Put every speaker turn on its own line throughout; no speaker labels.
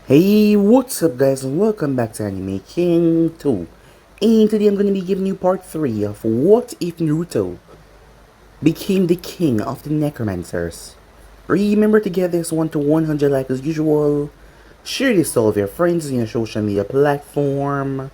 Hey, what's up guys and welcome back to Anime King 2. And today I'm going to be giving you part 3 of What If Naruto Became the King of the Necromancers. Remember to get this one to 100 likes as usual. Share this to all of your friends in your social media platform.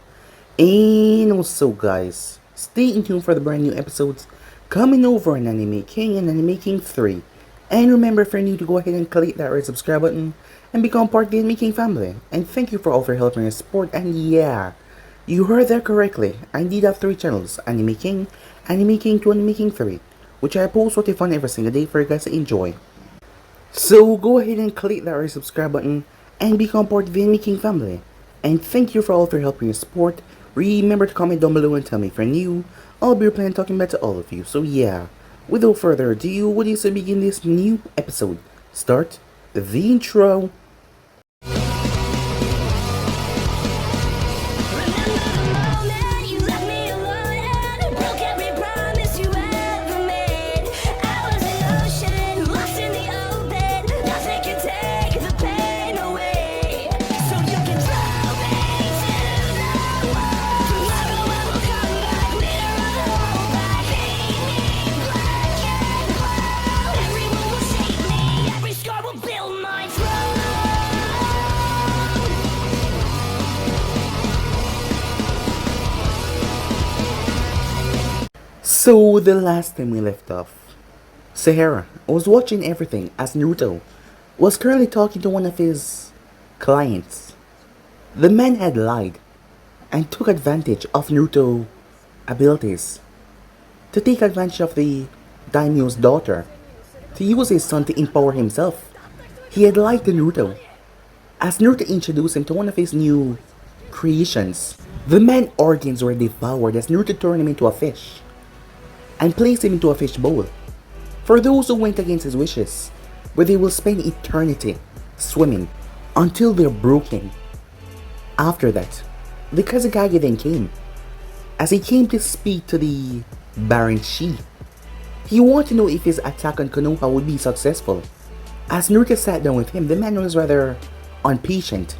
And also guys, stay in tune for the brand new episodes coming over on Anime King and Anime King 3. And remember, if you're new, to go ahead and click that red subscribe button and become part of the Anime King family. And thank you for all for your help and your support. And yeah, you heard that correctly. I indeed have 3 channels: Anime King 2, Anime King 3, which I post what I fun every single day for you guys to enjoy. So go ahead and click that red subscribe button and become part of the Anime King family. And thank you for all for your help and your support. Remember to comment down below and tell me if you're new. I'll be replying talking back to all of you. So yeah, without further ado, what is to begin this new episode? Start the intro. So the last time we left off, Sahara was watching everything as Naruto was currently talking to one of his clients. The man had lied and took advantage of Naruto's abilities to take advantage of the daimyo's daughter to use his son to empower himself. He had lied to Naruto as Naruto introduced him to one of his new creations. The man's organs were devoured as Naruto turned him into a fish and placed him into a fish bowl for those who went against his wishes, where they will spend eternity swimming until they're broken. After that, the Kazekage then came, as he came to speak to the Baron Shi. He wanted to know if his attack on Konoha would be successful. As Naruto sat down with him, the man was rather impatient,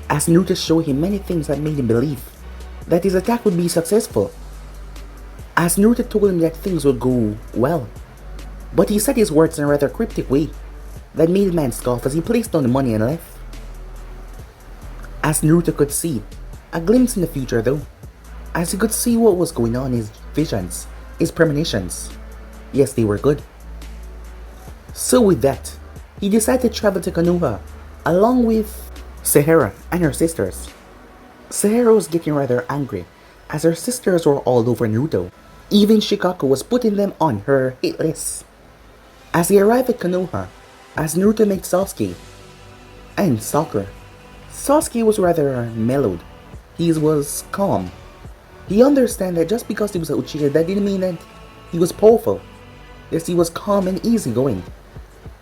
as Naruto showed him many things that made him believe that his attack would be successful. As Naruto told him that things would go well, but he said his words in a rather cryptic way that made the man scoff as he placed down the money and left. As Naruto could see a glimpse in the future though, as he could see what was going on in his visions, his premonitions. Yes, they were good. So with that, he decided to travel to Konoha along with Sahara and her sisters. Sahara was getting rather angry as her sisters were all over Naruto. Even Shikamaru was putting them on her hit list. As he arrived at Konoha, as Naruto met Sasuke and Sakura, Sasuke was rather mellowed. He was calm. He understood that just because he was a Uchiha, that didn't mean that he was powerful. Yes, he was calm and easygoing.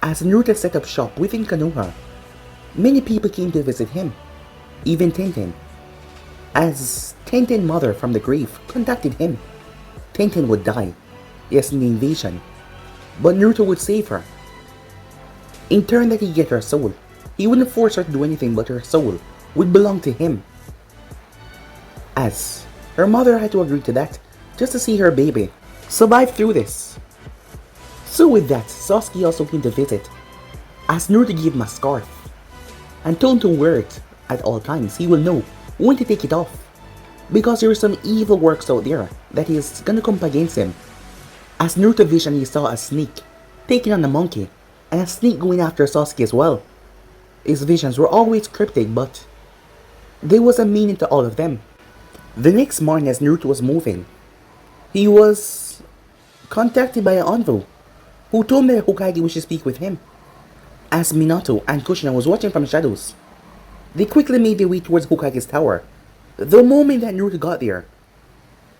As Naruto set up shop within Konoha, many people came to visit him, even Tenten. As Tenten's mother from the grave contacted him, Tenten would die, yes, in the invasion, but Naruto would save her. In turn that he'd get her soul. He wouldn't force her to do anything, but her soul would belong to him. As her mother had to agree to that, just to see her baby survive through this. So with that, Sasuke also came to visit, as Naruto gave him a scarf, and told him to wear it at all times. He will know when to take it off, because there are some evil works out there that is gonna come against him. As Naruto vision, he saw a snake taking on a monkey, and a snake going after Sasuke as well. His visions were always cryptic, but there was a meaning to all of them. The next morning, as Naruto was moving, he was contacted by an envoy who told him that Hokage wished to speak with him. As Minato and Kushina was watching from the shadows, they quickly made their way towards Hokage's tower. The moment that Naruto got there,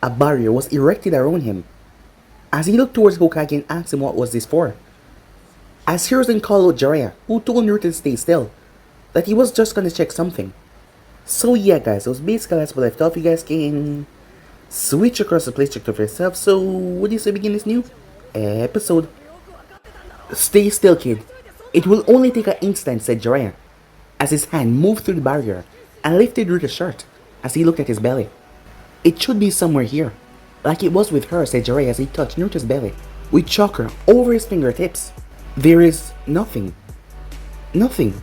a barrier was erected around him. As he looked towards Hokage and asked him what was this for. As Hiruzen called out Jiraiya, who told Naruto to stay still, that he was just gonna check something. So yeah guys, it was basically that's what I thought. You guys can switch across the place, check for yourself. So what do you say begin this new episode? Stay still, kid. It will only take an instant, said Jiraiya. as his hand moved through the barrier and lifted Ruto's shirt as he looked at his belly. It should be somewhere here, like it was with her, said Jiraiya as he touched Naruto's belly with chakra over his fingertips. There is nothing. Nothing.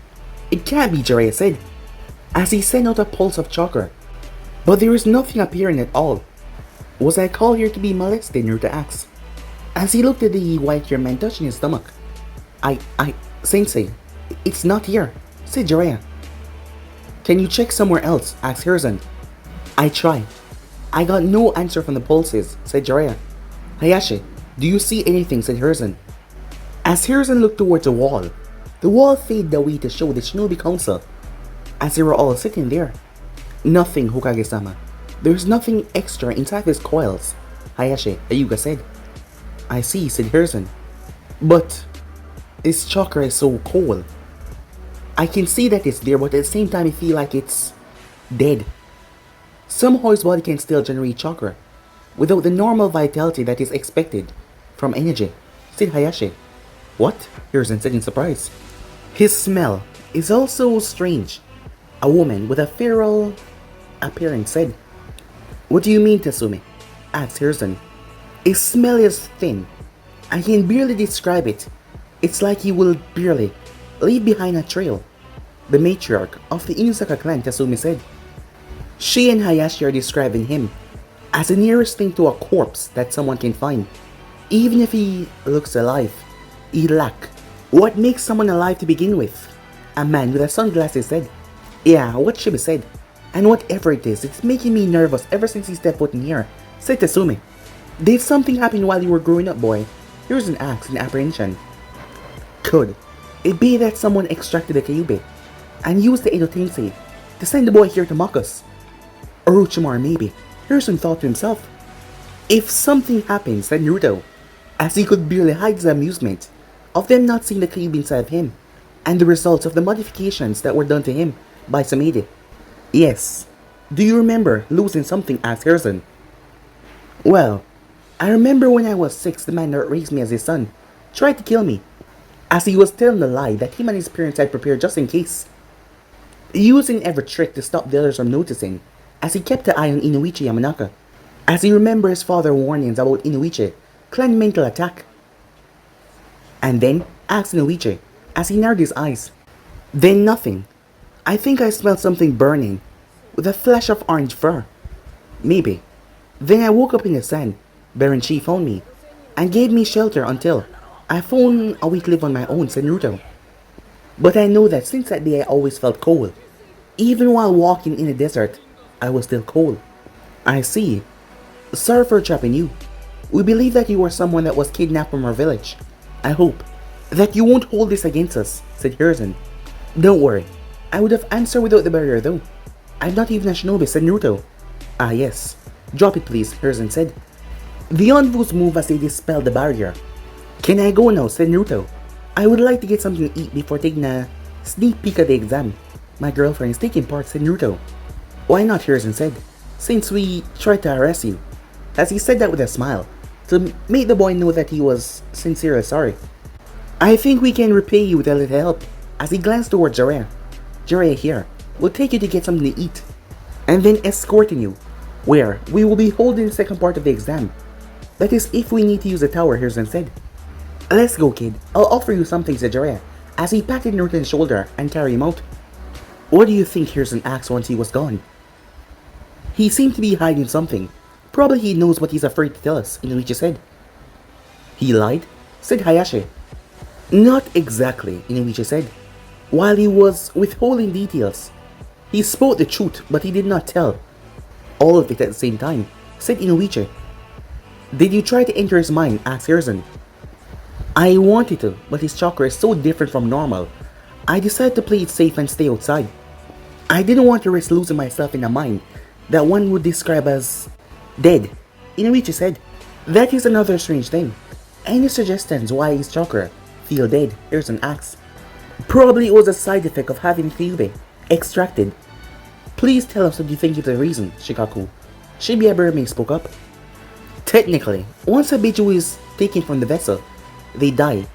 It can't be, Jiraiya said, as he sent out a pulse of chakra. But there is nothing appearing at all. Was I called here to be molested? Naruto asked, as he looked at the white-haired man touching his stomach. Sensei, it's not here, said Jiraiya. Can you check somewhere else? Asked Hiruzen. I tried. I got no answer from the pulses, said Jiraiya. Hayashi, do you see anything? Said Hiruzen. As Hiruzen looked towards the wall faded away to show the Shinobi Council, as they were all sitting there. Nothing, Hokage-sama. There's nothing extra inside these coils, Hayashi, Ayuga said. I see, said Hiruzen. But this chakra is so cold. I can see that it's there, but at the same time I feel like it's dead. Somehow his body can still generate chakra, without the normal vitality that is expected from energy, said Hayashi. What? Hiruzen said in surprise. His smell is also strange. A woman with a feral appearance said. What do you mean, Tasumi? Asked Hiruzen. His smell is thin. I can barely describe it. It's like he will barely leave behind a trail. The matriarch of the Inuzaka clan, Tasumi said. She and Hayashi are describing him as the nearest thing to a corpse that someone can find. Even if he looks alive, he lacks what makes someone alive to begin with. A man with a sunglasses said. Yeah, what Shiba said. And whatever it is, it's making me nervous ever since he stepped foot in here, said Tasumi. Did something happen while you were growing up, boy? Here's an axe in apprehension. Could it be that someone extracted the Kyuubi and used the Edo Tensei to send the boy here to mock us? Orochimaru maybe, Hiruzen thought to himself. If something happens, said Naruto, as he could barely hide his amusement of them not seeing the Kyuubi inside of him, and the results of the modifications that were done to him by Samedi. Yes. Do you remember losing something? Asked Hiruzen. Well, I remember when I was 6, the man that raised me as his son tried to kill me, as he was telling a lie that him and his parents had prepared just in case, using every trick to stop the others from noticing, as he kept an eye on Inoichi Yamanaka, as he remembered his father's warnings about Inoichi clan mental attack. And then asked Inoichi, as he narrowed his eyes. Then nothing. I think I smelled something burning, with a flash of orange fur. Maybe. Then I woke up in the sand. Baron Shi found me, and gave me shelter until I found a way to live on my own, said Naruto. But I know that since that day I always felt cold. Even while walking in the desert, I was still cold. I see. Sorry for trapping you. We believe that you were someone that was kidnapped from our village. I hope that you won't hold this against us, said Hiruzen. Don't worry. I would have answered without the barrier though. I'm not even a shinobi, said Naruto. Ah yes. Drop it please, Hiruzen said. The envoys moved as they dispelled the barrier. Can I go now, said Naruto. I would like to get something to eat before taking a sneak peek at the exam. My girlfriend is taking part, said Naruto. Why not, Hiruzen said, since we tried to harass you. As he said that with a smile, to make the boy know that he was sincerely sorry. I think we can repay you with a little help, as he glanced towards Jiraiya. Jiraiya here will take you to get something to eat, and then escorting you, where we will be holding the second part of the exam. That is if we need to use the tower, Hiruzen said. Let's go, kid. I'll offer you something, said Jiraiya, as he patted Naruto's shoulder and carried him out. What do you think, Hiruzen asked once he was gone. He seemed to be hiding something. Probably he knows what he's afraid to tell us, Inoichi said. He lied? Said Hayashi. Not exactly, Inoichi said. While he was withholding details, he spoke the truth, but he did not tell all of it at the same time, said Inoichi. Did you try to enter his mind? Asked Hiruzen. I wanted to, but his chakra is so different from normal. I decided to play it safe and stay outside. I didn't want to risk losing myself in a mind that one would describe as dead, Inoichi said. That is another strange thing. Any suggestions why his chakra feel dead? Hiruzen asked. Probably it was a side effect of having Kyuubi extracted. Please tell us what you think is the reason, Shikaku. Shibuya Burming spoke up. Technically, once a Biju is taken from the vessel, they die.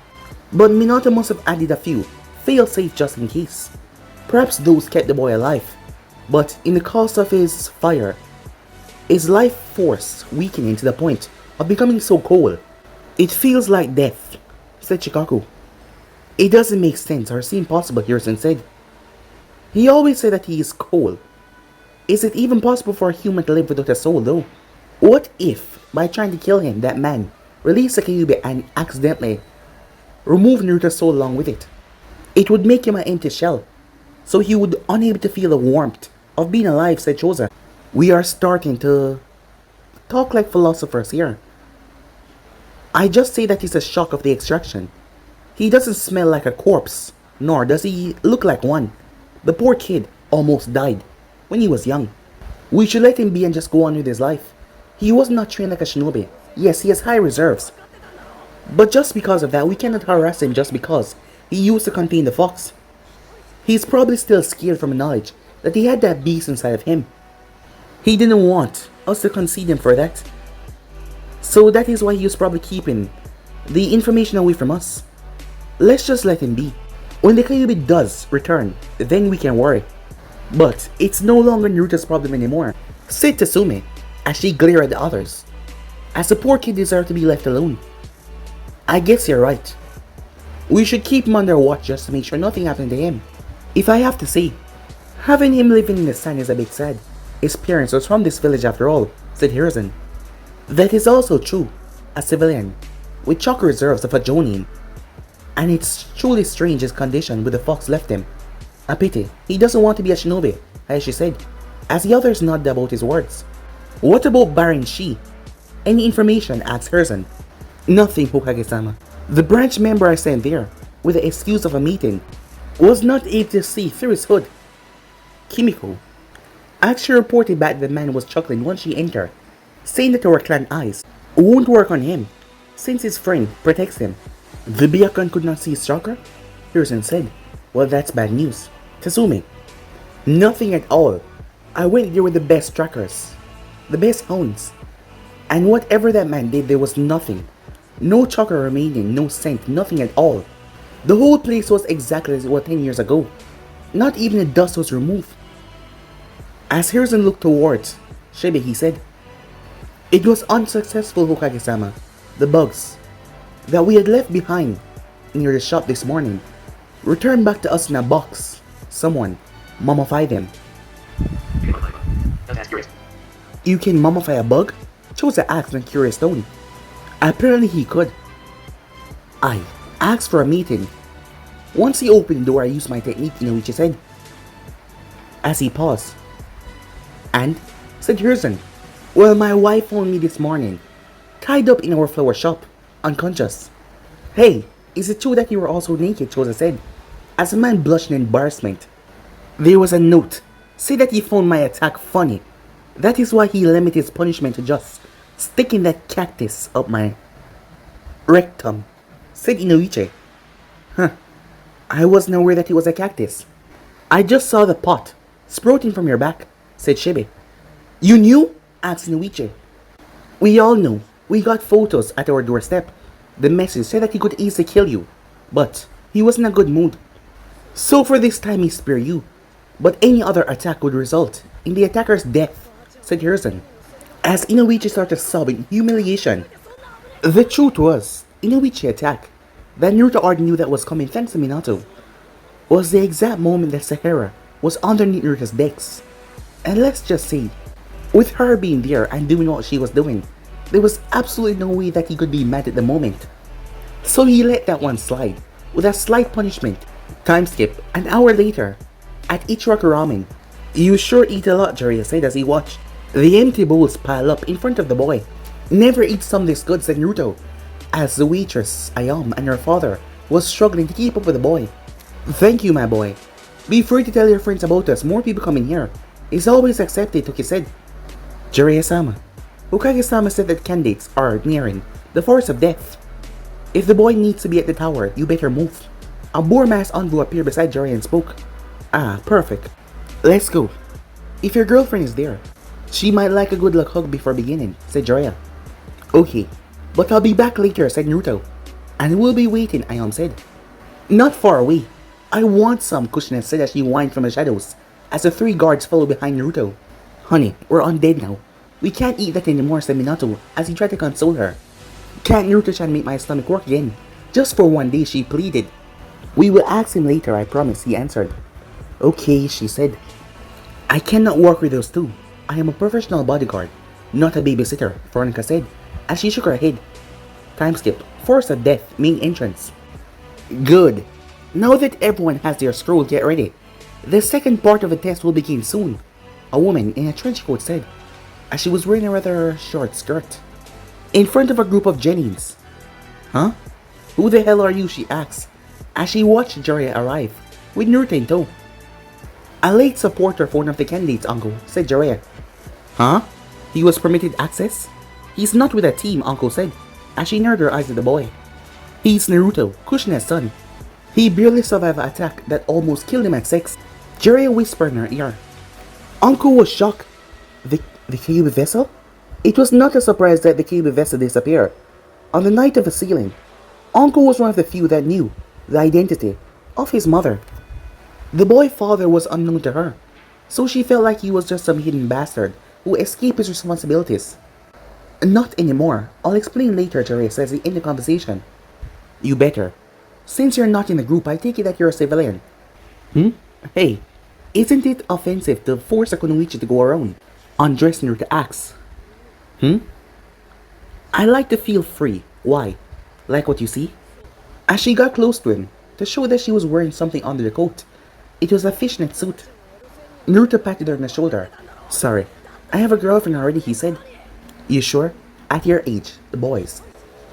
But Minato must have added a few fail-safe just in case. Perhaps those kept the boy alive, but in the cost of his fire, his life force weakening to the point of becoming so cold, it feels like death, said Shikaku. It doesn't make sense or seem possible, Hiruzen said. He always said that he is cold. Is it even possible for a human to live without a soul though? What if, by trying to kill him, that man released the Kyuubi and accidentally removed Naruto's soul along with it? It would make him an empty shell, so he would unable to feel the warmth of being alive, said Choza. We are starting to talk like philosophers here. I just say that he's a shock of the extraction. He doesn't smell like a corpse, nor does he look like one. The poor kid almost died when he was young. We should let him be and just go on with his life. He was not trained like a shinobi. Yes, he has high reserves. But just because of that, we cannot harass him just because he used to contain the fox. He's probably still scared from the knowledge that he had that beast inside of him. He didn't want us to concede him for that. So that is why he was probably keeping the information away from us. Let's just let him be. When the Kyuubi does return, then we can worry. But it's no longer Naruto's problem anymore, said Tsume as she glared at the others. As the poor kid deserved to be left alone. I guess you're right. We should keep him under watch just to make sure nothing happened to him. If I have to say, having him living in the sand is a bit sad. His parents was from this village after all, said Hiruzen. That is also true. A civilian, with chakra reserves of a Jonin. And it's truly strange his condition with the fox left him. A pity, he doesn't want to be a shinobi, as she said, as the others nodded about his words. What about Baron Shi? Any information? Asked Hiruzen. Nothing, Hokage-sama. The branch member I sent there, with the excuse of a meeting, was not able to see through his hood. Kimiko actually reported back that the man was chuckling once she entered, saying that our clan eyes won't work on him, since his friend protects him. The Byakugan could not see his chakra? Hiruzen said. Well, that's bad news. Tsume. Nothing at all. I went there with the best trackers. The best hounds. And whatever that man did, there was nothing. No chakra remaining, no scent, nothing at all. The whole place was exactly as it was 10 years ago. Not even the dust was removed. As Hiruzen looked towards Shibe, he said, It was unsuccessful, Hokage-sama. The bugs that we had left behind near the shop this morning returned back to us in a box. Someone mummified them. You can mummify a bug? Choza asked in a curious tone. Apparently he could. I asked for a meeting. Once he opened the door, I used my technique, Inoichi said. As he paused. And, said Hiruzen, well, my wife found me this morning, tied up in our flower shop, unconscious. Hey, is it true that you were also naked? Choza said, as a man blushed in embarrassment. There was a note, said that he found my attack funny. That is why he limited his punishment to just sticking that cactus up my rectum, said Inoichi. Huh, I wasn't aware that it was a cactus. I just saw the pot sprouting from your back, said Shibe. You knew? Asked Inoichi. We all knew. We got photos at our doorstep. The message said that he could easily kill you, but he was in a good mood. So for this time he spared you, but any other attack would result in the attacker's death, said Hiruzen. As Inoichi started sobbing in humiliation. The truth was, Inoichi's attack, that Naruto already knew that was coming thanks to Minato, was the exact moment that Sahara was underneath Naruto's decks. And let's just say, with her being there and doing what she was doing, there was absolutely no way that he could be mad at the moment. So he let that one slide, with a slight punishment. Time skip, an hour later, at Ichiraku Ramen. You sure eat a lot, Jiraiya said as he watched the empty bowls pile up in front of the boy. Never eat some this good, said Naruto, as the waitress, Ayam, and her father was struggling to keep up with the boy. Thank you, my boy. Be free to tell your friends about us, more people coming here. It's always accepted, Toki said. Jiraiya-sama. Hokage-sama said that candidates are nearing the forest of death. If the boy needs to be at the tower, you better move. A boar-masked envoy appeared beside Jiraiya and spoke. Ah, perfect. Let's go. If your girlfriend is there, she might like a good luck hug before beginning, said Jiraiya. Okay, but I'll be back later, said Naruto. And we'll be waiting, Ayam said. Not far away. I want some, Kushina said as she whined from the shadows, as the three guards followed behind Naruto. Honey, we're undead now. We can't eat that anymore, said Minato, as he tried to console her. Can't Naruto-chan make my stomach work again? Just for one day, she pleaded. We will ask him later, I promise, he answered. Okay, she said. I cannot work with those two. I am a professional bodyguard, not a babysitter, Veronica said, as she shook her head. Time skip. Force of Death, main entrance. Good. Now that everyone has their scroll, get ready. The second part of the test will begin soon, a woman in a trench coat said, as she was wearing a rather short skirt. In front of a group of Jennings. Huh? Who the hell are you, she asked, as she watched Jiraiya arrive, with Naruto in tow. A late supporter for one of the candidates, uncle, said Jiraiya. Huh? He was permitted access? He's not with a team, uncle said, as she narrowed her eyes at the boy. He's Naruto, Kushina's son. He barely survived an attack that almost killed him at 6. Jiraiya whispered in her ear. Uncle was shocked. The Kyuubi vessel? It was not a surprise that the Kyuubi vessel disappeared. On the night of the sealing, Uncle was one of the few that knew the identity of his mother. The boy's father was unknown to her, so she felt like he was just some hidden bastard who escaped his responsibilities. Not anymore. I'll explain later, Jiraiya says in the conversation. You better. Since you're not in the group, I take it that you're a civilian. Hey, isn't it offensive to force a kunoichi to go around? Undressed Naruto asks. I like to feel free. Why? Like what you see? As she got close to him, to show that she was wearing something under the coat, it was a fishnet suit. Naruto patted her on the shoulder. Sorry, I have a girlfriend already, he said. You sure? At your age, the boys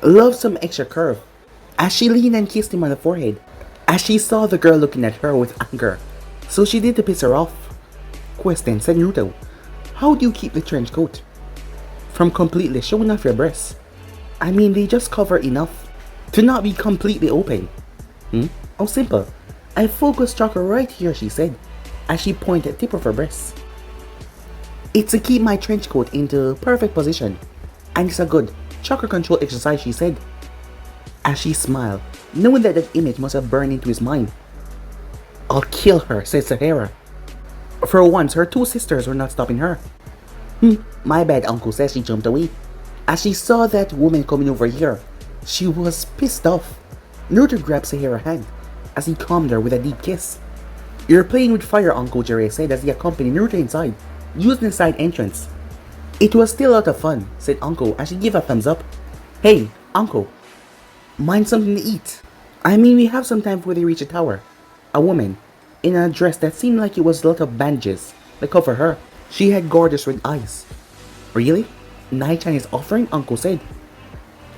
love some extra curve. As she leaned and kissed him on the forehead, as she saw the girl looking at her with anger, so she did to piss her off. Question, said Naruto. How do you keep the trench coat from completely showing off your breasts? I mean, they just cover enough to not be completely open. Oh, simple. I focus chakra right here, she said, as she pointed at the tip of her breasts. It's to keep my trench coat into perfect position, and it's a good chakra control exercise, she said, as she smiled, knowing that that image must have burned into his mind. I'll kill her, said Sahara. For once, her two sisters were not stopping her. My bad, uncle, says she jumped away. As she saw that woman coming over here, she was pissed off. Naruto grabbed Sahara's hand as he calmed her with a deep kiss. You're playing with fire, Uncle, Jiraiya said as he accompanied Naruto inside, using the side entrance. It was still a lot of fun, said Uncle as she gave a thumbs up. Hey, Uncle, mind something to eat? I mean, we have some time before they reach the tower. A woman, in a dress that seemed like it was a lot of bandages that covered her. She had gorgeous red eyes. Really? Night-chan is offering? Uncle said.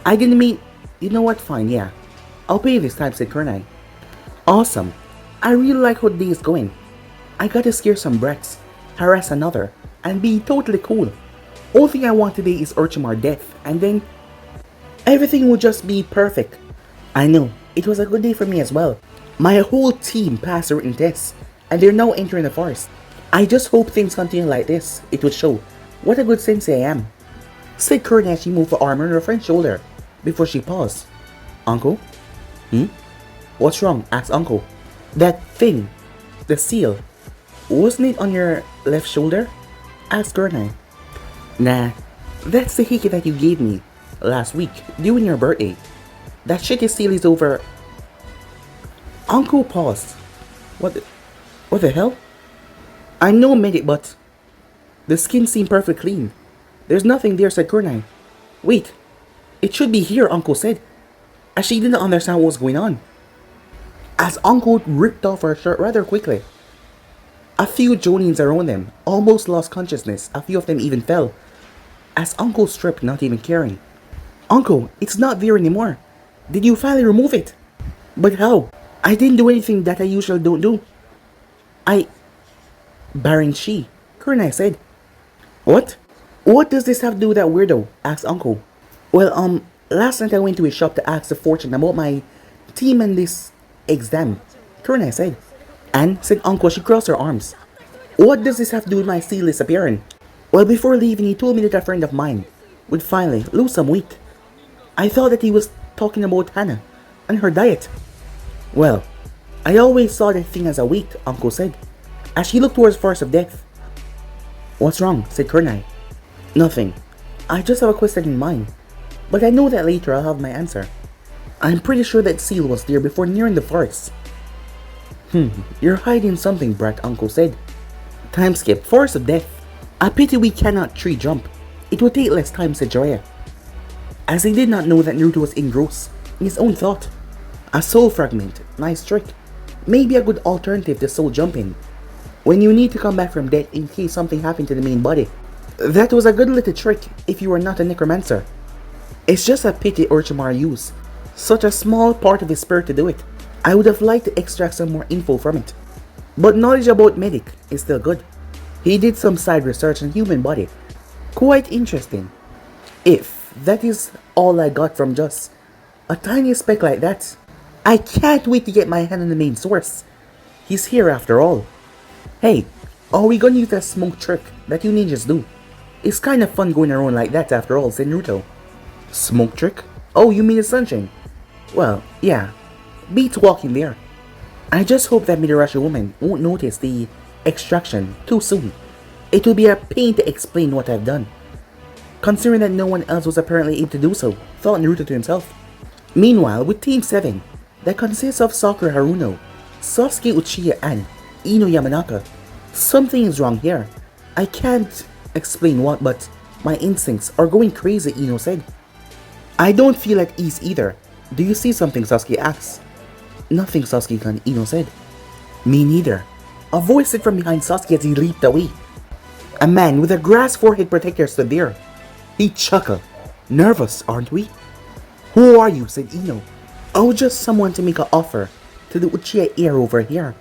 I didn't mean... You know what? Fine, yeah. I'll pay this time, said Kunai. Awesome. I really like how the day is going. I gotta scare some brats, harass another, and be totally cool. All thing I want today is Orochimaru death, and then... everything will just be perfect. I know. It was a good day for me as well. My whole team passed the written tests, and they're now entering the forest. I just hope things continue like this. It would show what a good sensei I am, said Kurna as she moved her arm on her friend's shoulder, before she paused. Uncle? What's wrong? Asked Uncle. That thing, the seal, wasn't it on your left shoulder? Asked Kurna. Nah, that's the hiki that you gave me last week during your birthday. That shitty seal is over. Uncle paused. What the hell? I know medic, but the skin seemed perfectly clean. There's nothing there, said Kunai. Wait, it should be here, Uncle said, as she didn't understand what was going on. As Uncle ripped off her shirt rather quickly. A few Jonins around them almost lost consciousness. A few of them even fell, as Uncle stripped, not even caring. Uncle, it's not there anymore. Did you finally remove it? But how? I didn't do anything that I usually don't do. Baron Shi, Kunai said. What? What does this have to do with that weirdo? Asked Uncle. Well, last night I went to his shop to ask the fortune about my team and this exam, Kunai said. And, said Uncle, she crossed her arms. What does this have to do with my seal disappearing? Well, before leaving, he told me that a friend of mine would finally lose some weight. I thought that he was talking about Hannah and her diet. Well, I always saw that thing as a weight, Uncle said, as she looked towards Forest of Death. What's wrong? Said Kurnai. Nothing. I just have a question in mind, but I know that later I'll have my answer. I'm pretty sure that seal was there before nearing the forest. You're hiding something, Brat, Uncle said. Time skip, Forest of Death. A pity we cannot tree jump. It would take less time, said Jiraiya, as he did not know that Naruto was engrossed in his own thought. A soul fragment, nice trick. Maybe a good alternative to soul jumping, when you need to come back from death in case something happened to the main body. That was a good little trick if you were not a necromancer. It's just a pity Orochimaru used such a small part of his spirit to do it. I would have liked to extract some more info from it. But knowledge about medic is still good. He did some side research on human body. Quite interesting. If that is all I got from just a tiny speck like that, I can't wait to get my hand on the main source. He's here after all. Hey, are we gonna use that smoke trick that you ninjas do? It's kind of fun going around like that after all, said Naruto. Smoke trick? Oh, you mean the sunshine? Well, yeah. Beats walking there. I just hope that Midarashi woman won't notice the extraction too soon. It will be a pain to explain what I've done, considering that no one else was apparently able to do so, thought Naruto to himself. Meanwhile, with Team 7, that consists of Sakura Haruno, Sasuke Uchiha and Ino Yamanaka, something is wrong here. I can't explain what, but my instincts are going crazy, Ino said. I don't feel at ease either. Do you see something? Sasuke asked. Nothing, Sasuke-kun, Ino said. Me neither. A voice said from behind Sasuke as he leaped away. A man with a grass forehead protector stood there. He chuckled. Nervous, aren't we? Who are you? Said Ino. Oh, just someone to make an offer to the Uchiha heir over here.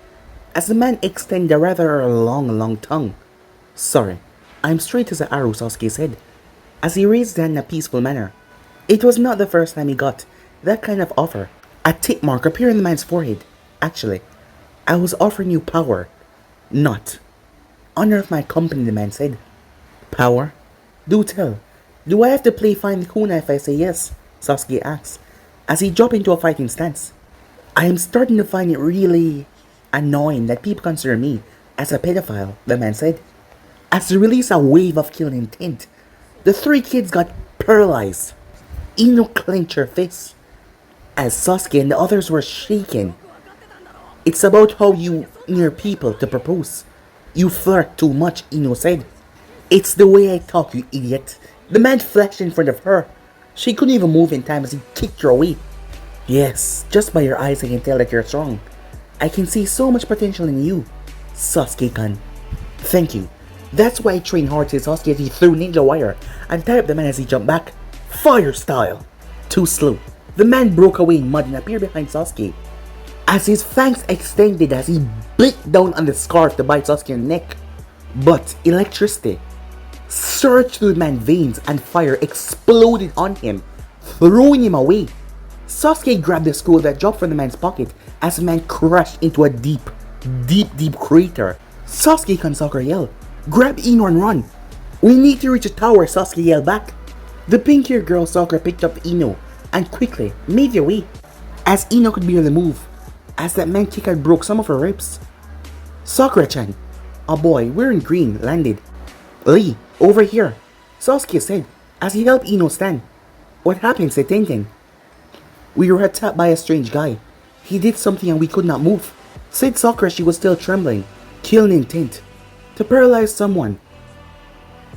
As the man extended a rather long tongue. Sorry, I'm straight as an arrow, Sasuke said, as he raised his hand in a peaceful manner. It was not the first time he got that kind of offer. A tick mark appeared in the man's forehead. Actually, I was offering you power, not honor of my company, the man said. Power? Do tell. Do I have to play find the Kuna if I say yes? Sasuke asked, as he dropped into a fighting stance. I am starting to find it really annoying that people consider me as a pedophile, the man said, as he released a wave of killing intent. The three kids got paralyzed. Ino clenched her fists, as Sasuke and the others were shaken. It's about how you near people to propose. You flirt too much, Ino said. It's the way I talk, you idiot. The man flashed in front of her. She couldn't even move in time as he kicked her away. Yes, just by your eyes I can tell that you're strong. I can see so much potential in you, Sasuke-kun. Thank you. That's why I train hard, said Sasuke as he threw ninja wire and tied up the man as he jumped back. Fire style! Too slow. The man broke away in mud and appeared behind Sasuke, as his fangs extended as he bit down on the scarf to bite Sasuke in the neck. But electricity surged through the man's veins and fire exploded on him, throwing him away. Sasuke grabbed the scroll that dropped from the man's pocket as the man crashed into a deep crater. Sasuke-kun, Sakura yelled. Grab Ino and run. We need to reach a tower, Sasuke yelled back. The pink-haired girl Sakura picked up Ino and quickly made their way, as Ino could barely move, as that man kick had broke some of her ribs. Sakura-chan, a boy wearing green, landed. Lee, over here, Sasuke said, as he helped Ino stand. What happened? Said Tenten. We were attacked by a strange guy. He did something and we could not move, said Sakura. She was still trembling. Killing intent to paralyze someone.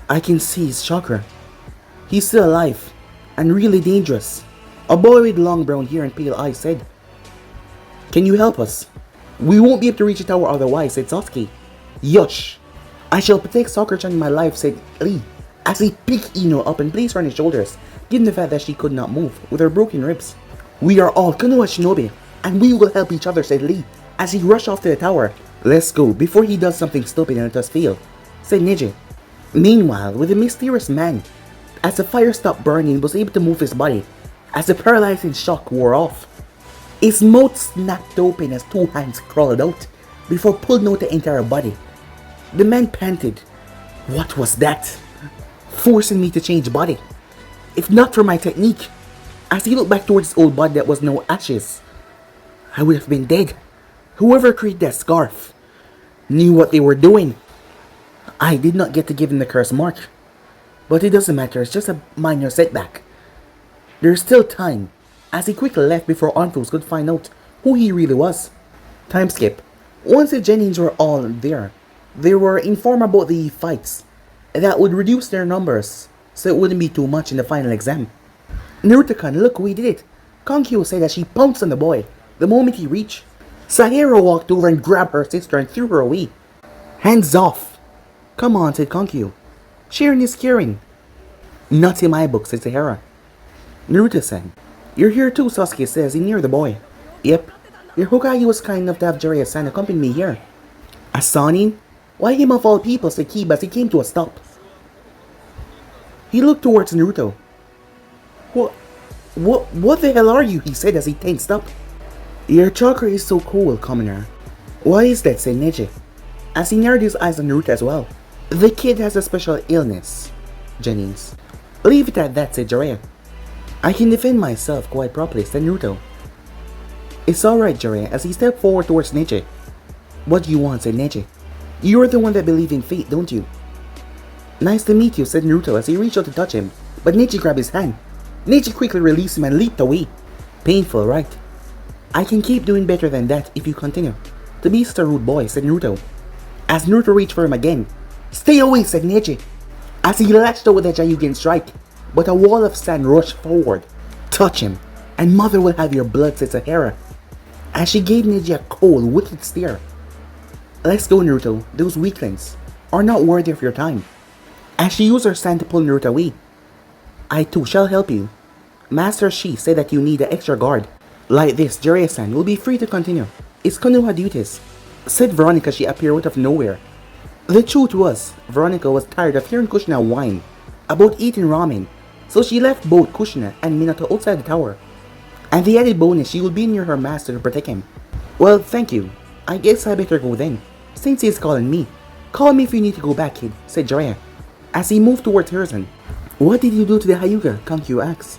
I can see his chakra. He's still alive and really dangerous. A boy with long brown hair and pale eyes said. Can you help us? We won't be able to reach the tower otherwise, said Sasuke. Yush. I shall protect Sakura-chan in my life, said Lee, as he picked Ino up and placed her on his shoulders, given the fact that she could not move with her broken ribs. We are all Konoha Shinobi, and we will help each other, said Lee, as he rushed off to the tower. Let's go before he does something stupid and let us fail, said Neji. Meanwhile, with the mysterious man, as the fire stopped burning, he was able to move his body, as the paralyzing shock wore off. His mouth snapped open as two hands crawled out, before pulling out the entire body. The man panted. What was that? Forcing me to change body. If not for my technique. As he looked back towards his old body that was now ashes, I would have been dead. Whoever created that scarf knew what they were doing. I did not get to give him the curse mark. But it doesn't matter, it's just a minor setback. There's still time, as he quickly left before Onfus could find out who he really was. Time skip. Once the Jennings were all there, they were informed about the fights that would reduce their numbers so it wouldn't be too much in the final exam. Naruto-kun, look, we did it. Kankyu said that she pounced on the boy the moment he reached. Sahara walked over and grabbed her sister and threw her away. Hands off. Come on, said Kankyu. Sharing is caring. Not in my book, said Sahara. Naruto-san, you're here too, Sasuke says, he near the boy. Yep. Your Hokage was kind enough to have Jiraiya-san accompany me here. A Sanin? Why him of all people, said Kiba as he came to a stop. He looked towards Naruto. What the hell are you? He said as he tensed up. Your chakra is so cool, commoner. Why is that, said Neji, as he narrowed his eyes on Naruto as well. The kid has a special illness, Jennings. Leave it at that, said Jiraiya. I can defend myself quite properly, said Naruto. It's alright, Jiraiya, as he stepped forward towards Neji. What do you want, said Neji. You're the one that believes in fate, don't you? Nice to meet you, said Naruto as he reached out to touch him, but Neji grabbed his hand. Neji quickly released him and leaped away. Painful, right? I can keep doing better than that if you continue to be such a rude boy, said Naruto. As Naruto reached for him again. Stay away, said Neji, as he latched out with a Jayugen strike, but a wall of sand rushed forward. Touch him, and mother will have your blood, said Sahara, as she gave Neji a cold, wicked stare. Let's go, Naruto, those weaklings are not worthy of your time. As she used her sand to pull Naruto away. I too shall help you. Master Shi said that you need an extra guard. Like this, Jiraiya-san will be free to continue. It's Konoha duties, said Veronica as she appeared out of nowhere. The truth was, Veronica was tired of hearing Kushina whine about eating ramen, so she left both Kushina and Minato outside the tower. And the added bonus, she will be near her master to protect him. Well, thank you. I guess I better go then, since he's calling me. Call me if you need to go back, kid, said Jiraiya, as he moved towards Hiruzen. What did you do to the Hyuga? Kankyu asked,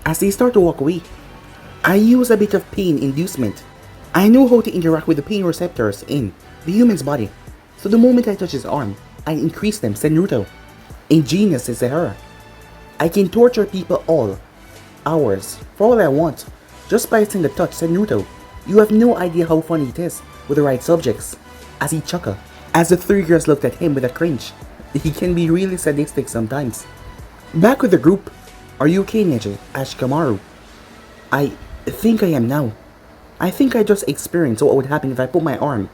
as they start to walk away. I use a bit of pain inducement. I know how to interact with the pain receptors in the human's body, so the moment I touch his arm, I increase them, said Naruto. Ingenious, said Sahara. I can torture people all hours for all I want, just by a single touch, said Naruto. You have no idea how funny it is with the right subjects, as he chuckled, as the three girls looked at him with a cringe. He can be really sadistic sometimes. Back with the group. Are you okay, Neji? asked Shikamaru. I think I am now. I think I just experienced what would happen if I put my arm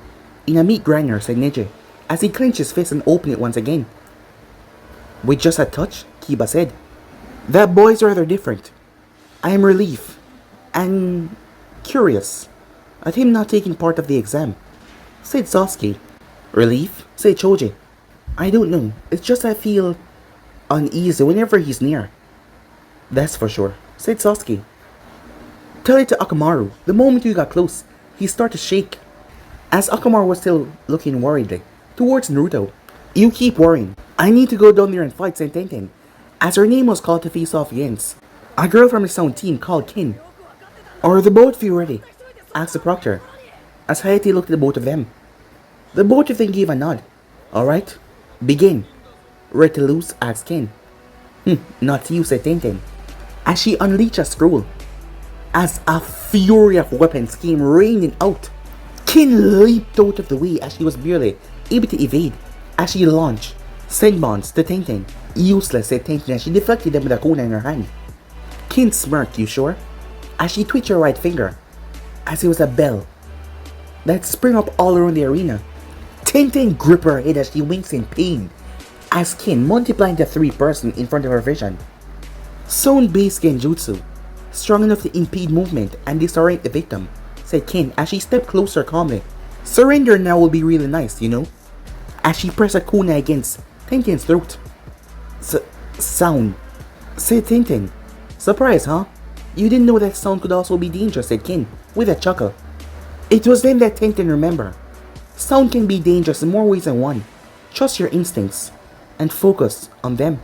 in a meat grinder, said Neji, as he clenched his fist and opened it once again. With just a touch, Kiba said. That boy's rather different. I am relieved and curious at him not taking part of the exam, said Sasuke. Relief? said Choji. I don't know, it's just I feel uneasy whenever he's near. That's for sure, said Sasuke. Tell it to Akamaru. The moment we got close, he started to shake, as Akamaru was still looking worriedly towards Naruto. You keep worrying. I need to go down there and fight Sententen, as her name was called to face off against a girl from the sound team called Kin. Are the both of you ready? asked the proctor, as Hayate looked at the both of them. The both of them gave a nod. Alright, begin. Ready to lose? asked Kin. Not you, said Tenten, as she unleashed a scroll, as a fury of weapons came raining out. Kin leaped out of the way as she was barely able to evade, as she launched Senbons to Tenten. Useless, said Tenten as she deflected them with a kuna in her hand. Kin smirked, you sure? As she twitched her right finger, as it was a bell that sprang up all around the arena. Tenten gripped her head as she winks in pain, as Kin multiplied the three person in front of her vision. Sound-based genjutsu, strong enough to impede movement and disorient the victim, said Kin as she stepped closer calmly. Surrender now will be really nice, you know, as she pressed a kuna against Tenten's throat. Sound, said Tenten. Surprise, huh? You didn't know that sound could also be dangerous, said Kin, with a chuckle. It was then that Tenten remembered. Sound can be dangerous in more ways than one. Trust your instincts and focus on them.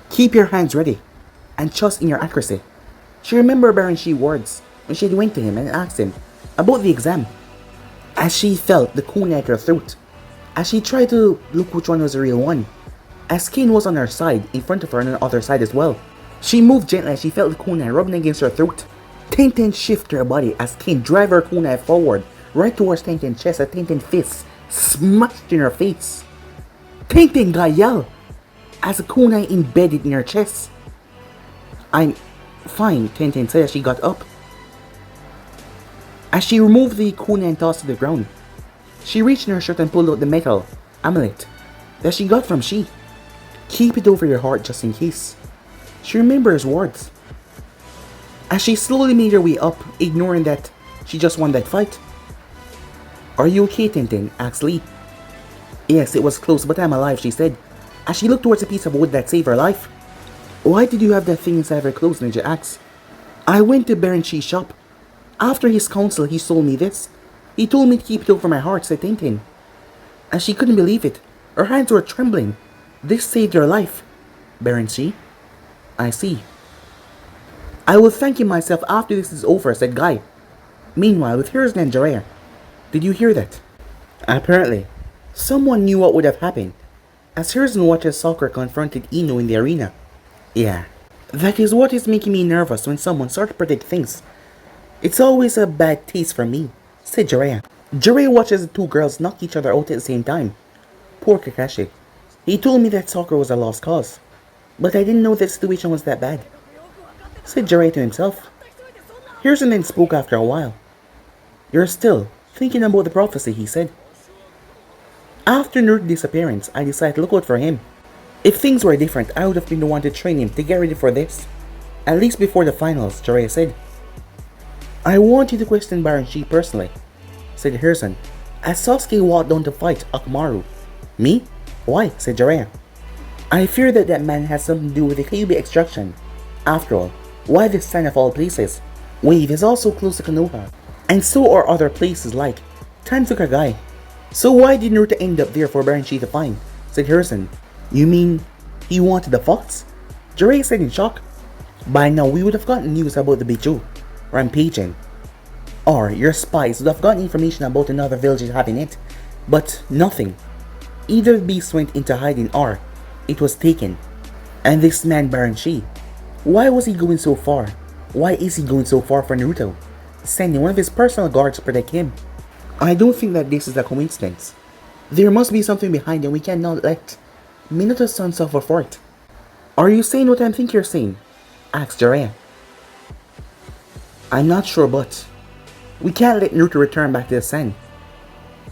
Keep your hands ready and trust in your accuracy. She remembered Baron Shi's words when she went to him and asked him about the exam. as she felt the kunai at her throat. As she tried to look which one was the real one, as Kin was on her side, in front of her, and on the other side as well. She moved gently as she felt the kunai rubbing against her throat. Tenten shifted her body as Kin drove her kunai forward, right towards Tenten's chest as Tenten's fist smashed in her face. Tenten got yelled as the kunai embedded in her chest. "I'm fine," Tenten said as she got up. As she removed the kunai and tossed it to the ground, she reached in her shirt and pulled out the metal amulet that she got from Shi. "Keep it over your heart just in case." She remembered his words. As she slowly made her way up, ignoring that she just won that fight. "Are you okay, Tenten?" asked Lee. "Yes, it was close, but I'm alive," she said, as she looked towards a piece of wood that saved her life. "Why did you have that thing inside of her clothes?" Ninja asked. "I went to Baron Shi's shop. After his counsel, he sold me this. He told me to keep it over my heart," said Tenten. As she couldn't believe it, her hands were trembling. "This saved her life." "Baron Shi? I see." "I will thank him myself after this is over," said Guy. Meanwhile, with Hiruzen and Jiraiya, "Did you hear that?" Apparently, someone knew what would have happened, as Hiruzen watches Sakura confronted Ino in the arena. "Yeah, that is what is making me nervous when someone starts to predict things. It's always a bad taste for me," said Jiraiya. Jiraiya watches the two girls knock each other out at the same time. "Poor Kakashi. He told me that Sakura was a lost cause, but I didn't know the situation was that bad," said Jiraiya to himself. Hiruzen then spoke after a while. "You're still thinking about the prophecy," he said. "After Naruto's disappearance, I decided to look out for him. If things were different, I would have been the one to train him to get ready for this. At least before the finals," Jiraiya said. "I want you to question Baron Shi personally," said Hiruzen, as Sasuke walked down to fight Akamaru. "Me? Why?" said Jiraiya. "I fear that that man has something to do with the Kyuubi extraction. After all, why this town of all places? Wave is also close to Konoha, and so are other places like Tanzukagai. So why did Naruto end up there for Baron Shi to find?" said Hiruzen. "You mean he wanted the fox?" Jiraiya said in shock. "By now we would have gotten news about the Biju rampaging, or your spies would have gotten information about another village having it, but nothing. Either the beast went into hiding or it was taken. And this man Baron Shi, why was he going so far? Why is he going so far for Naruto, sending one of his personal guards to protect him? I don't think that this is a coincidence. There must be something behind and we cannot let Minato's son suffer for it." "Are you saying what I think you're saying?" asked Jiraiya. "I'm not sure, but we can't let Naruto return back to the Sen,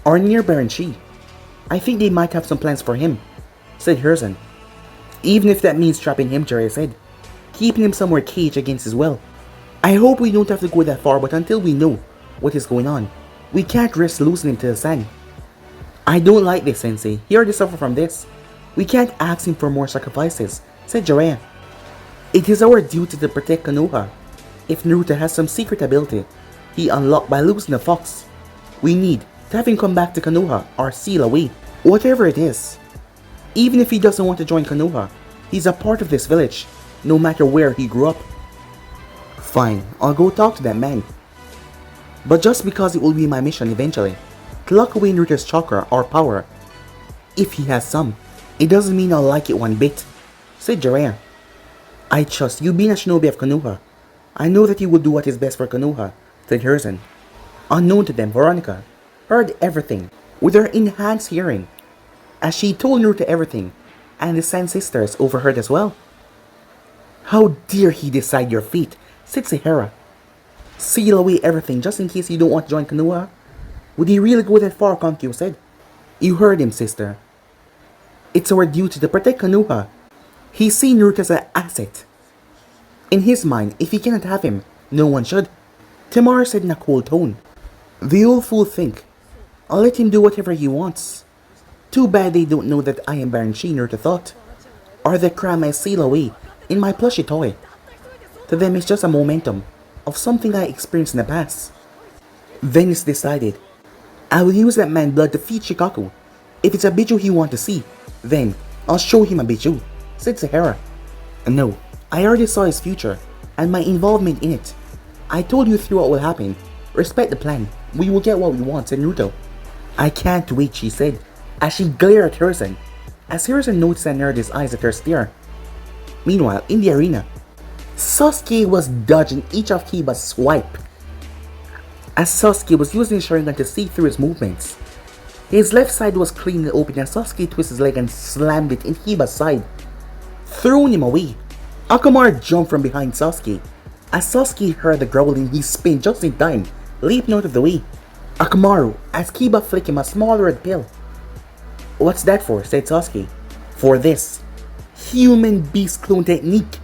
or near Baron Shi. I think they might have some plans for him," said Hiruzen. "Even if that means trapping him," Jiraiya said, "keeping him somewhere caged against his will. I hope we don't have to go that far, but until we know what is going on, we can't risk losing him to the Sen." "I don't like this, Sensei. He already suffered from this. We can't ask him for more sacrifices," said Jiraiya. "It is our duty to protect Konoha. If Naruto has some secret ability he unlocked by losing the fox, we need to have him come back to Konoha or seal away. Whatever it is. Even if he doesn't want to join Konoha, he's a part of this village, no matter where he grew up." "Fine, I'll go talk to that man. But just because it will be my mission eventually to lock away Naruto's chakra or power, if he has some, it doesn't mean I'll like it one bit," said Jiraiya. "I trust you being a shinobi of Konoha. I know that you will do what is best for Konoha," said Hiruzen. Unknown to them, Veronica heard everything with her enhanced hearing, as she told Naruto everything, and the Sand sisters overheard as well. "How dare he decide your fate," said Sahara. "Seal away everything just in case you don't want to join Konoha? Would he really go that far?" Kankyo said. "You heard him, sister. It's our duty to protect Konoha. He's seen Naruto as an asset. In his mind, if he cannot have him, no one should." Temari said in a cold tone. "The old fool think I'll let him do whatever he wants. Too bad they don't know that I am Baron Shi," Naruto thought. "Or the cram I seal away in my plushie toy. To them it's just a momentum of something I experienced in the past." Then it's decided. "I will use that man blood to feed Shikaku. If it's a Biju he want to see, then I'll show him a Biju," said Sahara. "No, I already saw his future and my involvement in it. I told you through what will happen. Respect the plan," We will get what we want, said Naruto. I can't wait, she said, as she glared at Hiruzen. As Hiruzen noticed and narrowed his eyes at her stare. Meanwhile, in the arena, Sasuke was dodging each of Kiba's swipe, as Sasuke was using his Sharingan to see through his movements. His left side was clean and open as Sasuke twisted his leg and slammed it in Kiba's side, throwing him away. Akamaru jumped from behind Sasuke. As Sasuke heard the growling, he spun just in time, leaping out of the way. Akamaru, as Kiba flicked him a small red pill. What's that for? Said Sasuke. For this human beast clone technique,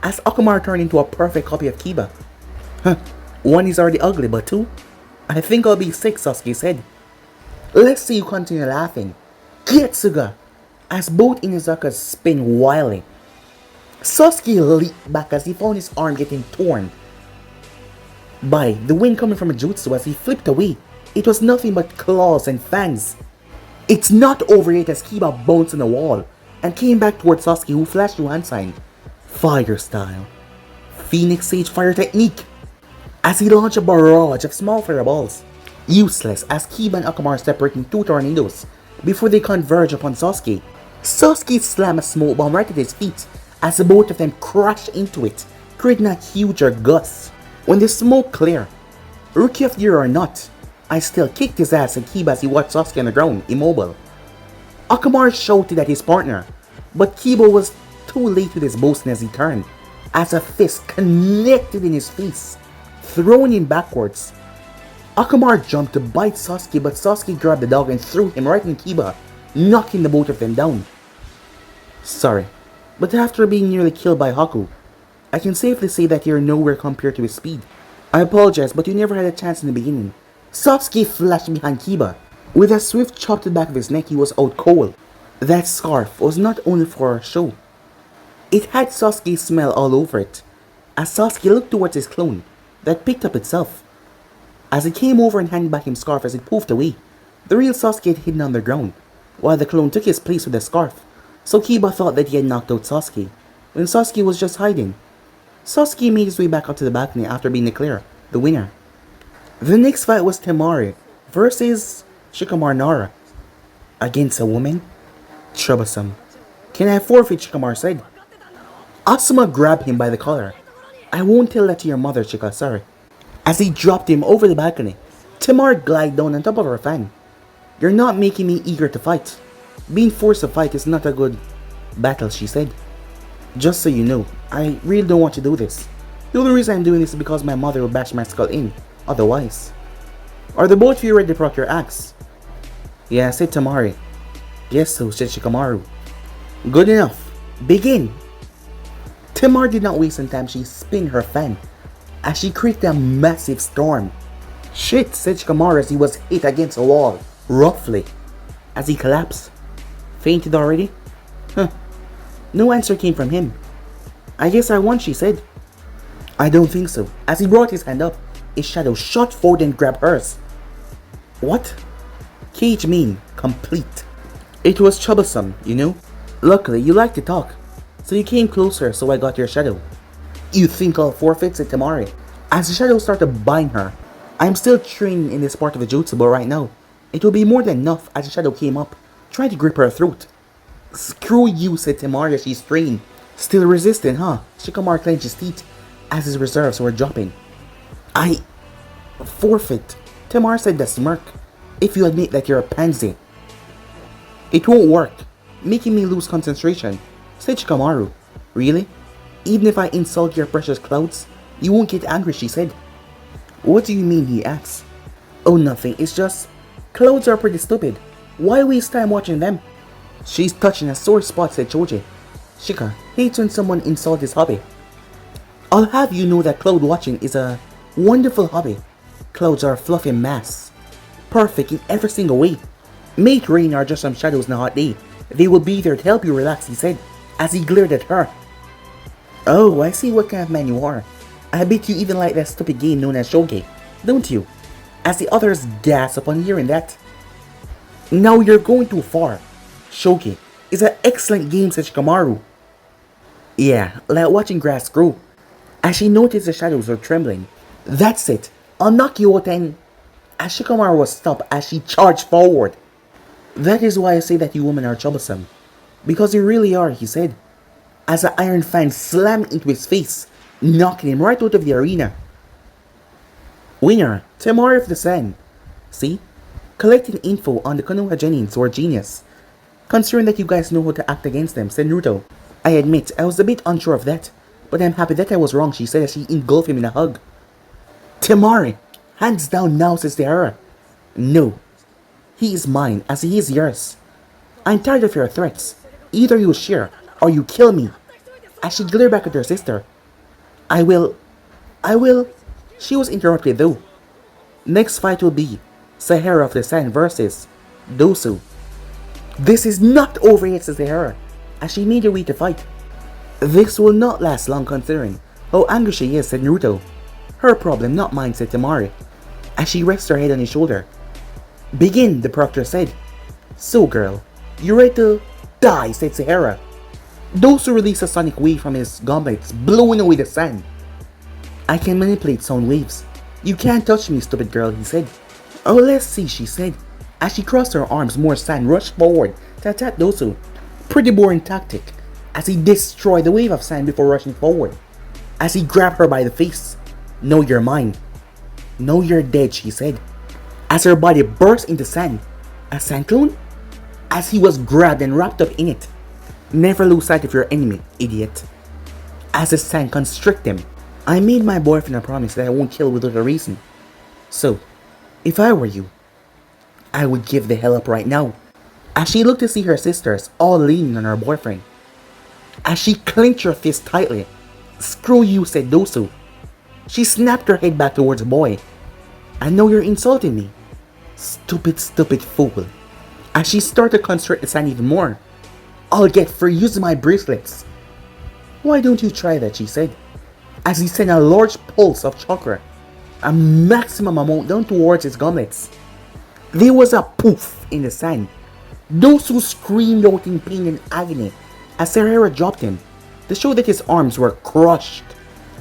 as Akamaru turned into a perfect copy of Kiba. One is already ugly, but two? I think I'll be sick, Sasuke said. Let's see you continue laughing. Getsuga, as both Inuzukas spin wildly. Sasuke leaped back as he found his arm getting torn by the wind coming from a jutsu. As he flipped away, it was nothing but claws and fangs. It's not over yet as Kiba bounced on the wall and came back towards Sasuke, who flashed a hand sign. Fire style. Phoenix Sage fire technique. As he launched a barrage of small fireballs. Useless as Kiba and Akamaru separate in two tornadoes before they converge upon Sasuke. Sasuke slammed a smoke bomb right at his feet as the both of them crashed into it, creating a huger gust. When the smoke cleared, Rookie of the Year or not, I still kicked his ass and Kiba as he watched Sasuke on the ground, immobile. Akamaru shouted at his partner, but Kiba was too late with his boasting as he turned, as a fist connected in his face, throwing him backwards. Akamaru jumped to bite Sasuke, but Sasuke grabbed the dog and threw him right in Kiba, knocking the both of them down. Sorry, but after being nearly killed by Haku, I can safely say that you're nowhere compared to his speed. I apologize, but you never had a chance in the beginning. Sasuke flashed behind Kiba. With a swift chop to the back of his neck, he was out cold. That scarf was not only for show. It had Sasuke's smell all over it, as Sasuke looked towards his clone, that picked up itself. As it came over and handed back his scarf as it poofed away, the real Sasuke had hidden on the ground, while the clone took his place with the scarf, so Kiba thought that he had knocked out Sasuke, when Sasuke was just hiding. Sasuke made his way back up to the balcony after being declared the winner. The next fight was Temari versus Shikamaru against a woman? Troublesome. Can I forfeit? Shikamaru said. Asuma grabbed him by the collar. I won't tell that to your mother, Shika, sorry. As he dropped him over the balcony, Temari glided down on top of her fan. You're not making me eager to fight. Being forced to fight is not a good battle, she said. Just so you know, I really don't want to do this. The only reason I'm doing this is because my mother will bash my skull in, otherwise. Are the both of you ready to proc your axe? Yeah, said Temari. Yes, so said Shikamaru. Good enough. Begin. Temari did not waste any time. She spun her fan as she created a massive storm. Shit, said Shikamaru as he was hit against a wall, roughly, as he collapsed. Fainted already? No answer came from him. I guess I won, she said. I don't think so. As he brought his hand up, his shadow shot forward and grabbed hers. What? Cage mean complete. It was troublesome, you know. Luckily, you like to talk, so you came closer, so I got your shadow. You think I'll forfeit? Said Temari. As the shadow started to bind her. I'm still training in this part of the jutsu, but right now, it will be more than enough as the shadow came up, trying to grip her throat. Screw you, said Temari as she strained. Still resisting, huh? Shikamaru clenched his teeth as his reserves were dropping. I forfeit, Temari said with a smirk, if you admit that you're a pansy. It won't work, making me lose concentration, said Shikamaru. Really? Even if I insult your precious clouds, you won't get angry, she said. What do you mean, he asked. Oh, nothing, it's just, clouds are pretty stupid. Why waste time watching them? She's touching a sore spot, said Choji. Shika hates when someone insults his hobby. I'll have you know that cloud watching is a wonderful hobby. Clouds are a fluffy mass, perfect in every single way. Make rain are just some shadows in a hot day. They will be there to help you relax, he said, as he glared at her. Oh, I see what kind of man you are. I bet you even like that stupid game known as Shogi, don't you? As the others gasped upon hearing that. Now you're going too far. Shogi is an excellent game, said Shikamaru. Yeah, like watching grass grow. As she noticed the shadows were trembling. That's it. I'll knock you out and... as Shikamaru was stopped as she charged forward. That is why I say that you women are troublesome. Because you really are, he said, as an iron fan slammed into his face, knocking him right out of the arena. Winner, Temari of the Sun. See? Collecting info on the Konoha Genins were genius. Considering that you guys know how to act against them, said Naruto. I admit, I was a bit unsure of that, but I'm happy that I was wrong, she said as she engulfed him in a hug. Temari, hands down now, says Sahara. No. He is mine, as he is yours. I'm tired of your threats. Either you share, or you kill me. As she glared back at her sister. I will. She was interrupted though. Next fight will be Sahara of the Sun versus Dosu. This is not over yet, says Sahara, as she made her way to fight. This will not last long considering how angry she is, said Naruto. Her problem, not mine, said Temari, as she rests her head on his shoulder. Begin, the proctor said. So girl, you ready to die, said Sahara. Dosu released a sonic wave from his gauntlets, blowing away the sand. I can manipulate sound waves. You can't touch me, stupid girl, he said. Oh, let's see, she said. As she crossed her arms, more sand rushed forward to attack Dosu. Pretty boring tactic, as he destroyed the wave of sand before rushing forward. As he grabbed her by the face. No, you're mine. No, you're dead, she said. As her body burst into sand. A sand clone? As he was grabbed and wrapped up in it. Never lose sight of your enemy, idiot. As the sand constricted him. I made my boyfriend a promise that I won't kill without a reason. So, if I were you, I would give the hell up right now. As she looked to see her sisters all leaning on her boyfriend. As she clenched her fist tightly. Screw you, said Dosu. She snapped her head back towards the boy. I know you're insulting me. Stupid, stupid fool. As she started to constrict the sand even more. I'll get free using my bracelets. Why don't you try that, she said. As he sent a large pulse of chakra. A maximum amount down towards his gauntlets. There was a poof in the sand. Dosu screamed out in pain and agony as Sahara dropped him to show that his arms were crushed.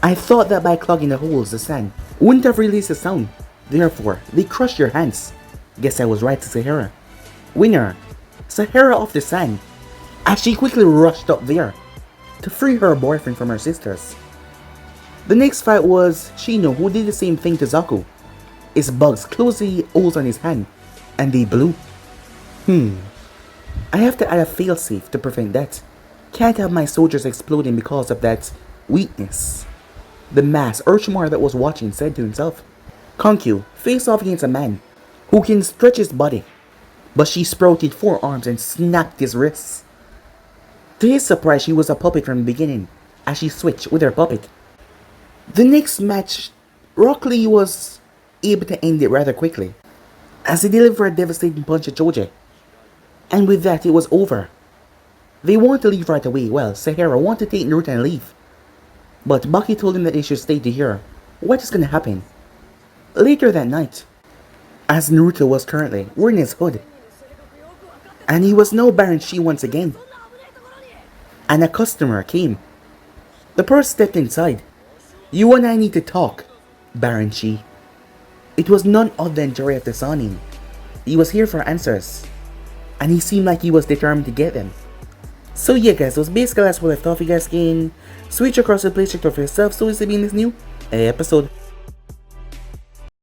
I thought that by clogging the holes, the sand wouldn't have released a sound. Therefore, they crushed your hands. Guess I was right, to Sahara. Winner, Sahara of the Sun, as she quickly rushed up there to free her boyfriend from her sisters. The next fight was Shino, who did the same thing to Zaku. His bugs closed the holes on his hand, and they blew. I have to add a failsafe to prevent that. Can't have my soldiers exploding because of that weakness. The mass Orochimaru that was watching said to himself. Kankyu faced off against a man who can stretch his body, but she sprouted 4 arms and snapped his wrists. To his surprise, she was a puppet from the beginning, as she switched with her puppet. The next match, Rock Lee was able to end it rather quickly, as he delivered a devastating punch at Choji. And with that, it was over. They wanted to leave right away. Well, Sahara wanted to take Naruto and leave, but Baki told him that they should stay to hear what is going to happen. Later that night, as Naruto was currently wearing his hood, and he was now Baron Shi once again, and a customer came. The person stepped inside. You and I need to talk, Baron Shi. It was none other than Jiraiya of the Sannin. He was here for answers, and he seemed like he was determined to get them. So yeah guys, that was basically that's what I thought. You guys can switch across the play check for yourself so as to be in this new episode.